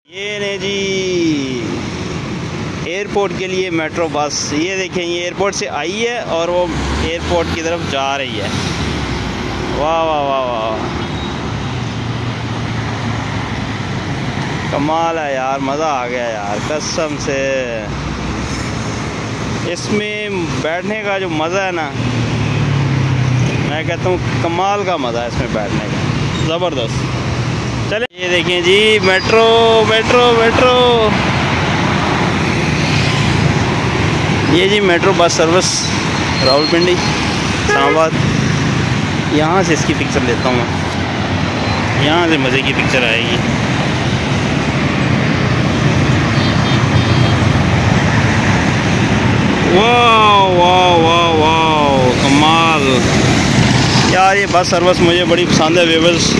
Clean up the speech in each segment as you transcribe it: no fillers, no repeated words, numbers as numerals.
ये ने जी एयरपोर्ट के लिए मेट्रो बस। ये देखें, ये एयरपोर्ट से आई है और वो एयरपोर्ट की तरफ जा रही है। वाह वाह वाह वाह, कमाल है यार, मज़ा आ गया यार कसम से। इसमें बैठने का जो मज़ा है ना, मैं कहता हूँ कमाल का मज़ा है इसमें बैठने का, ज़बरदस्त। चले, ये देखें जी मेट्रो मेट्रो मेट्रो, ये जी metro bus service Rawalpindi Islamabad. यहाँ से इसकी पिक्चर लेता हूँ मैं, यहाँ से मज़े की पिक्चर आएगी। वाह वाह वाह वाह, कमाल यार, ये बस सर्विस मुझे बड़ी पसंद है। व्यूअर्स,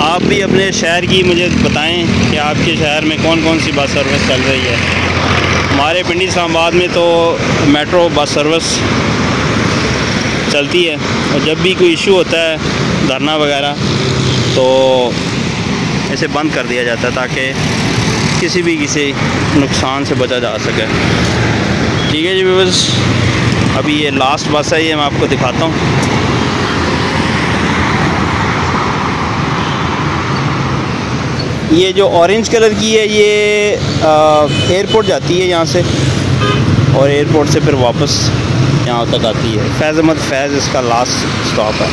आप भी अपने शहर की मुझे बताएं कि आपके शहर में कौन कौन सी बस सर्विस चल रही है। हमारे पिंडी इस्लामाबाद में तो मेट्रो बस सर्विस चलती है, और जब भी कोई इशू होता है धरना वगैरह तो इसे बंद कर दिया जाता है ताकि किसी नुकसान से बचा जा सके। ठीक है जी व्यूअर्स, अभी ये लास्ट बस है, ये मैं आपको दिखाता हूँ। ये जो ऑरेंज कलर की है ये एयरपोर्ट जाती है यहाँ से, और एयरपोर्ट से फिर वापस यहाँ तक आती है। फैज़ अहमद फैज़ इसका लास्ट स्टॉप है।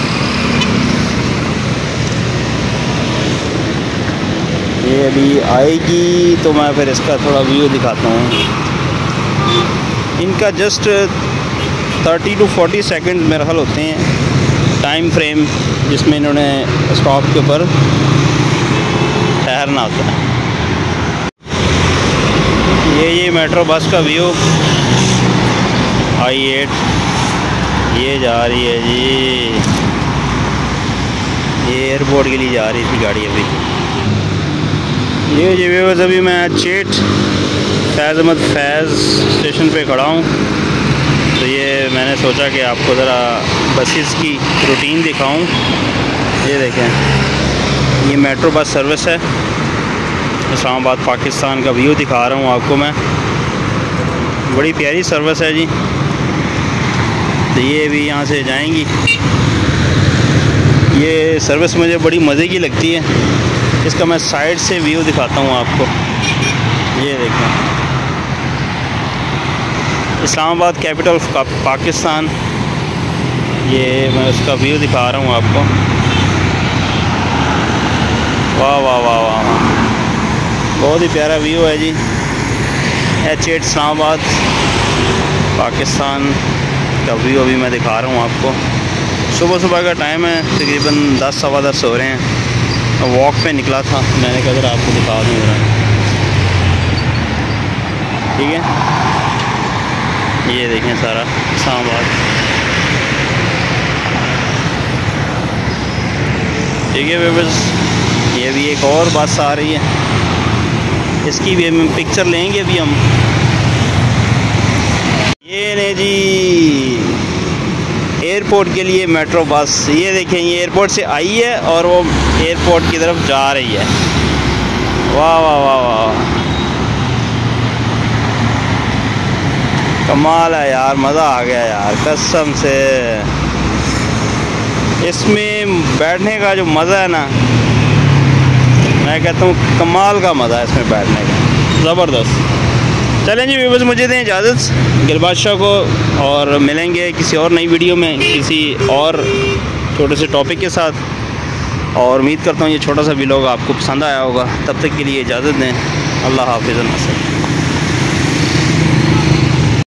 ये अभी आएगी तो मैं फिर इसका थोड़ा व्यू दिखाता हूँ। इनका जस्ट 30 to 40 सेकंड मेरे ख्याल होते हैं टाइम फ्रेम, जिसमें इन्होंने स्टॉप के ऊपर ठहरना होता है। ये मेट्रो बस का व्यू I8 ये जा रही है जी, ये एयरपोर्ट के लिए जा रही थी गाड़ी अभी। ये जी व्यूअर्स, अभी मैं चेट फैज़ अहमद फैज़ स्टेशन पे खड़ा हूँ। तो ये मैंने सोचा कि आपको ज़रा बसेस की रूटीन दिखाऊं। ये देखें, ये मेट्रो बस सर्विस है इस्लामाबाद पाकिस्तान का व्यू दिखा रहा हूँ आपको मैं। बड़ी प्यारी सर्विस है जी। तो ये भी यहाँ से जाएंगी। ये सर्विस मुझे बड़ी मज़े की लगती है। इसका मैं साइड से व्यू दिखाता हूँ आपको। ये देखें, इस्लामाबाद कैपिटल ऑफ पाकिस्तान, ये मैं उसका व्यू दिखा रहा हूँ आपको। वाह वाह वाह वाह, बहुत ही प्यारा व्यू है जी। H8 इस्लामाबाद पाकिस्तान का व्यू अभी मैं दिखा रहा हूँ आपको। सुबह सुबह का टाइम है, तकरीबन 10 सवा 10 हो रहे हैं। वॉक पे निकला था, मैंने कहा जरा आपको दिखा दूँ जरा। ठीक है, ये देखें सारा इस्लामाबाद। ठीक है व्यूअर्स, ये भी एक और बस आ रही है, इसकी भी हम पिक्चर लेंगे अभी हम। ये ने जी एयरपोर्ट के लिए मेट्रो बस। ये देखें, ये एयरपोर्ट से आई है और वो एयरपोर्ट की तरफ जा रही है। वाह वाह वाह वाह, कमाल है यार, मज़ा आ गया यार कसम से। इसमें बैठने का जो मज़ा है ना, मैं कहता हूँ कमाल का मज़ा है इसमें बैठने का, ज़बरदस्त। चलें जी व्यूअर्स, मुझे दें इजाज़त गिल बादशाह को, और मिलेंगे किसी और नई वीडियो में किसी और छोटे से टॉपिक के साथ। और उम्मीद करता हूँ ये छोटा सा व्लॉग आपको पसंद आया होगा। तब तक के लिए इजाज़त दें। अल्लाह हाफ़िज़।